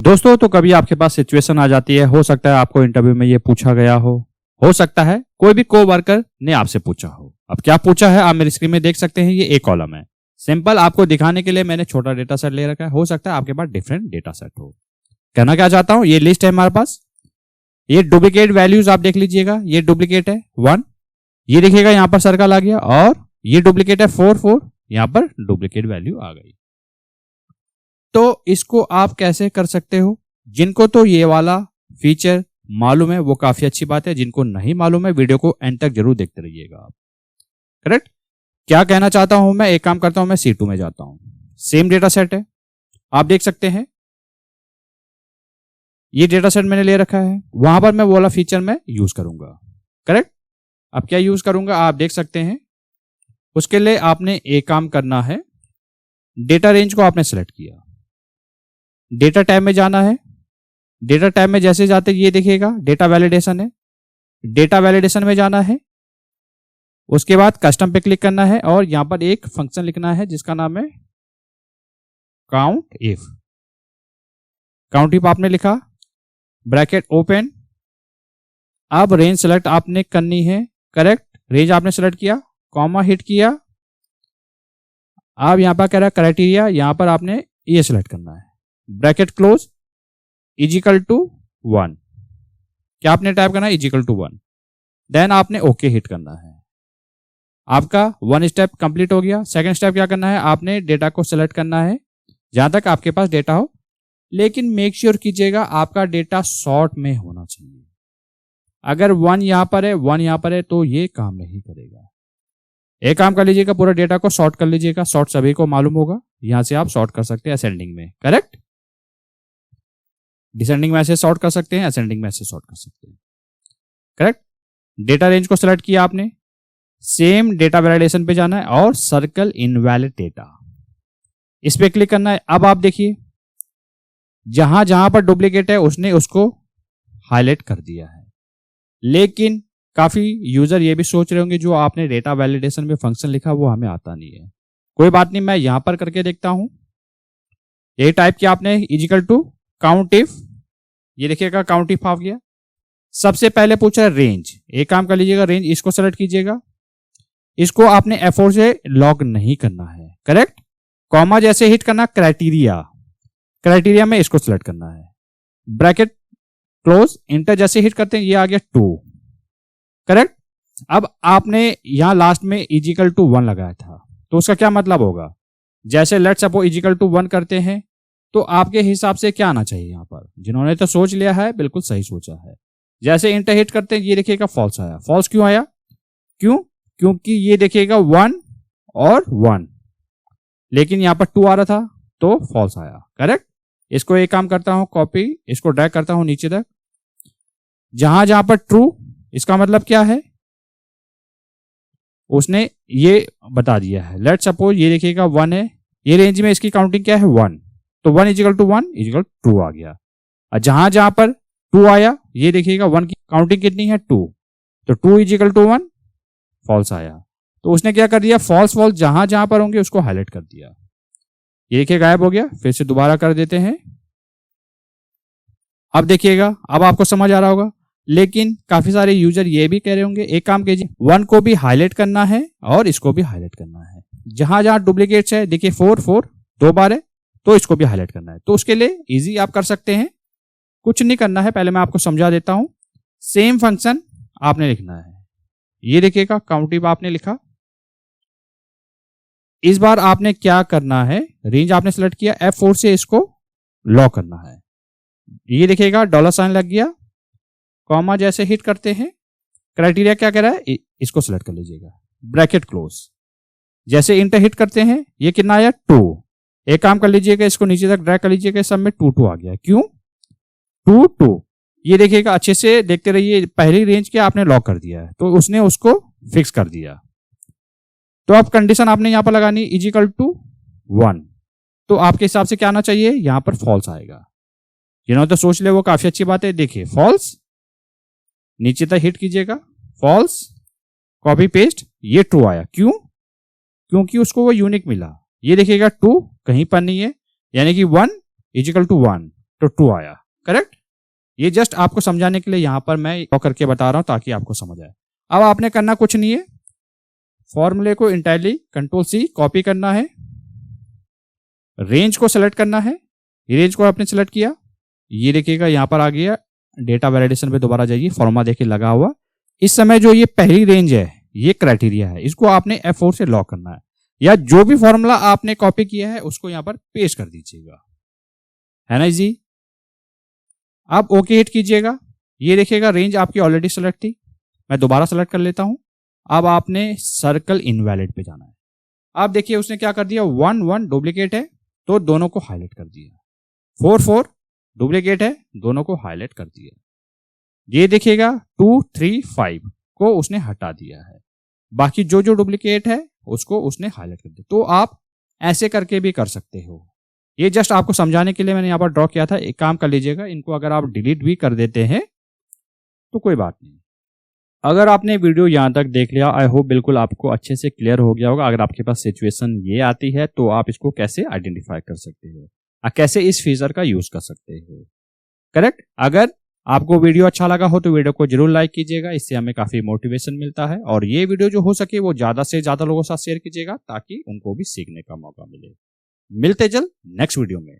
दोस्तों, तो कभी आपके पास सिचुएशन आ जाती है, हो सकता है आपको इंटरव्यू में ये पूछा गया हो सकता है कोई भी कोवर्कर ने आपसे पूछा हो। अब क्या पूछा है आप मेरी स्क्रीन में देख सकते हैं, ये एक कॉलम है। सिंपल आपको दिखाने के लिए मैंने छोटा डेटा सेट ले रखा है, हो सकता है आपके पास डिफरेंट डेटा सेट हो। कहना क्या चाहता हूं, ये लिस्ट है हमारे पास, ये डुप्लीकेट वैल्यूज आप देख लीजिएगा, ये डुप्लीकेट है 1, ये देखिएगा यहां पर सर्कल आ गया, और ये डुप्लीकेट है 4 यहां पर डुप्लीकेट वैल्यू आ गई। तो इसको आप कैसे कर सकते हो? जिनको तो ये वाला फीचर मालूम है वो काफी अच्छी बात है, जिनको नहीं मालूम है वीडियो को एंड तक जरूर देखते रहिएगा आप। करेक्ट? क्या कहना चाहता हूं मैं, एक काम करता हूं, मैं C2 में जाता हूं। सेम डेटा सेट है, आप देख सकते हैं ये डेटा सेट मैंने ले रखा है, वहां पर मैं वो वाला फीचर मैं यूज करूंगा। करेक्ट? अब क्या यूज करूंगा आप देख सकते हैं। उसके लिए आपने एक काम करना है, डेटा रेंज को आपने सेलेक्ट किया, डेटा टैब में जाना है। डेटा टैब में जैसे जाते ये देखिएगा डेटा वैलिडेशन है, डेटा वैलिडेशन में जाना है। उसके बाद कस्टम पे क्लिक करना है और यहां पर एक फंक्शन लिखना है जिसका नाम है काउंट इफ। काउंट इफ आपने लिखा, ब्रैकेट ओपन। अब रेंज सेलेक्ट आपने करनी है। करेक्ट? रेंज आपने सेलेक्ट किया, कॉमा हिट किया। अब यहां पर कह रहा है क्राइटेरिया, यहां पर आपने ये सेलेक्ट करना है, ब्रैकेट क्लोज इजिकल टू 1। क्या आपने टाइप करना है? Equal to 1। देन आपने ओके हिट करना है। आपका 1 स्टेप कंप्लीट हो गया। सेकंड स्टेप क्या करना है, आपने डेटा को सेलेक्ट करना है जहां तक आपके पास डेटा हो, लेकिन मेक श्योर कीजिएगा आपका डेटा शॉर्ट में होना चाहिए। अगर 1 यहां पर है, 1 यहां पर है तो ये काम नहीं करेगा। एक काम कर लीजिएगा, पूरा डेटा को शॉर्ट कर लीजिएगा। शॉर्ट सभी को मालूम होगा, यहां से आप शॉर्ट कर सकते हैं असेंडिंग में। करेक्ट? डिसेंडिंग में ऐसे शॉर्ट कर सकते हैं, असेंडिंग में ऐसे शॉर्ट कर सकते हैं। करेक्ट? डेटा रेंज को सेलेक्ट किया आपने, सेम डेटा वैलिडेशन पे जाना है और सर्कल इनवैलिड डेटा, इस पे क्लिक करना है। अब आप देखिए जहां जहां पर डुप्लीकेट है उसने उसको हाईलाइट कर दिया है, लेकिन काफी यूजर ये भी सोच रहे होंगे जो आपने डेटा वैलिडेशन में फंक्शन लिखा वो हमें आता नहीं है। कोई बात नहीं, मैं यहां पर करके देखता हूं। यही टाइप किया आपने, इजिकल टू काउंट इफ, ये देखिएगा काउंट इफ आ गया। सबसे पहले पूछा है रेंज, एक काम कर लीजिएगा, रेंज इसको सेलेक्ट कीजिएगा। इसको आपने F4 से लॉग नहीं करना है। करेक्ट? कॉमा जैसे हिट करना, क्राइटेरिया, क्राइटेरिया में इसको सेलेक्ट करना है, ब्रैकेट क्लोज, इंटर जैसे हिट करते हैं ये आ गया 2। करेक्ट? अब आपने यहां लास्ट में इजिकल टू 1 लगाया था, तो उसका क्या मतलब होगा, जैसे लेट सपोज इजिकल टू 1 करते हैं तो आपके हिसाब से क्या आना चाहिए। यहां पर जिन्होंने तो सोच लिया है बिल्कुल सही सोचा है। जैसे इंटर हिट करते हैं ये देखिएगा फॉल्स आया। फॉल्स क्यों आया? क्योंकि ये देखिएगा 1 और 1, लेकिन यहां पर 2 आ रहा था तो फॉल्स आया। करेक्ट? इसको एक काम करता हूं, कॉपी, इसको ड्रैग करता हूं नीचे तक, जहां जहां पर ट्रू, इसका मतलब क्या है, उसने ये बता दिया है। लेट सपोज ये देखिएगा 1 है, ये रेंज में इसकी काउंटिंग क्या है 1, तो 1 इजिकल टू 1 इजिकल 2 आ गया। और जहां जहां पर 2 आया ये देखिएगा 1 की काउंटिंग कितनी है 2, तो 2 इजिकल टू 1 फॉल्स आया। तो उसने क्या कर दिया, फॉल्स फॉल्स जहां जहां पर होंगे उसको हाईलाइट कर दिया। ये देखिए गायब हो गया। फिर से दोबारा कर देते हैं। अब देखिएगा, अब आपको समझ आ रहा होगा, लेकिन काफी सारे यूजर ये भी कह रहे होंगे एक काम कीजिए, 1 को भी हाईलाइट करना है और इसको भी हाईलाइट करना है। जहां जहां डुप्लीकेट्स है, देखिए 4 2 बार है, तो इसको भी हाईलाइट करना है। तो उसके लिए इजी आप कर सकते हैं, कुछ नहीं करना है, पहले मैं आपको समझा देता हूं। सेम फंक्शन आपने लिखना है, ये देखिएगा काउंट इफ आपने लिखा। इस बार आपने क्या करना है, रेंज आपने सेलेक्ट किया, F4 से इसको लॉक करना है। ये देखिएगा $साइन लग गया, कॉमा जैसे हिट करते हैं, क्राइटेरिया क्या कह रहा है, इसको सेलेक्ट कर लीजिएगा, ब्रैकेट क्लोज, जैसे इंटर हिट करते हैं ये कितना आया 2। एक काम कर लीजिएगा, इसको नीचे तक ड्रैग कर लीजिएगा, सब में 2 आ गया। क्यों 2 ये देखिएगा, अच्छे से देखते रहिए, पहली रेंज क्या आपने लॉक कर दिया है तो उसने उसको फिक्स कर दिया। तो अब कंडीशन आपने यहां पर लगानी इजिकल टू 1, तो आपके हिसाब से क्या आना चाहिए, यहां पर फॉल्स आएगा। जिन्होंने तो सोच ले वो काफी अच्छी बात है। देखिए फॉल्स, नीचे तक हिट कीजिएगा, फॉल्स, कॉपी पेस्ट, ये ट्रू आया। क्योंकि उसको वो यूनिक मिला। ये देखिएगा 2 कहीं पर नहीं है, यानी कि 1 इजिकल टू 1, तो ट्रू आया। करेक्ट। ये जस्ट आपको समझाने के लिए यहां पर मैं ड्रॉ करके बता रहा हूं ताकि आपको समझ आए। अब आपने करना कुछ नहीं है, फॉर्मूले को इंटायरली कंट्रोल सी कॉपी करना है, रेंज को सेलेक्ट करना है, रेंज को आपने सेलेक्ट किया, ये देखिएगा यहां पर आ गया, डेटा वैलिडेशन पे दोबारा जाइए, फॉर्मूला देखिए लगा हुआ। इस समय जो ये पहली रेंज है ये क्राइटेरिया है, इसको आपने F4 से लॉक करना है, या जो भी फॉर्मूला आपने कॉपी किया है उसको यहां पर पेस्ट कर दीजिएगा, है ना जी। आप ओके हिट कीजिएगा, ये देखिएगा रेंज आपकी ऑलरेडी सेलेक्ट थी, मैं दोबारा सेलेक्ट कर लेता हूं। अब आपने सर्कल इनवैलिड पे जाना है। आप देखिए उसने क्या कर दिया, 1 1 डुप्लीकेट है तो दोनों को हाईलाइट कर दिया, 4 4 डुप्लीकेट है दोनों को हाईलाइट कर दिया, ये देखिएगा 2 3 5 को उसने हटा दिया है, बाकी जो जो डुप्लीकेट है उसको उसने हाईलाइट कर दिया। तो आप ऐसे करके भी कर सकते हो, ये जस्ट आपको समझाने के लिए मैंने यहां पर ड्रॉ किया था। एक काम कर लीजिएगा, इनको अगर आप डिलीट भी कर देते हैं तो कोई बात नहीं। अगर आपने वीडियो यहां तक देख लिया, आई होप बिल्कुल आपको अच्छे से क्लियर हो गया होगा। अगर आपके पास सिचुएशन ये आती है तो आप इसको कैसे आइडेंटिफाई कर सकते हो, कैसे इस फीचर का यूज कर सकते हो। करेक्ट। अगर आपको वीडियो अच्छा लगा हो तो वीडियो को जरूर लाइक कीजिएगा, इससे हमें काफी मोटिवेशन मिलता है, और ये वीडियो जो हो सके वो ज्यादा से ज्यादा लोगों के साथ शेयर कीजिएगा ताकि उनको भी सीखने का मौका मिले। मिलते जल्द नेक्स्ट वीडियो में।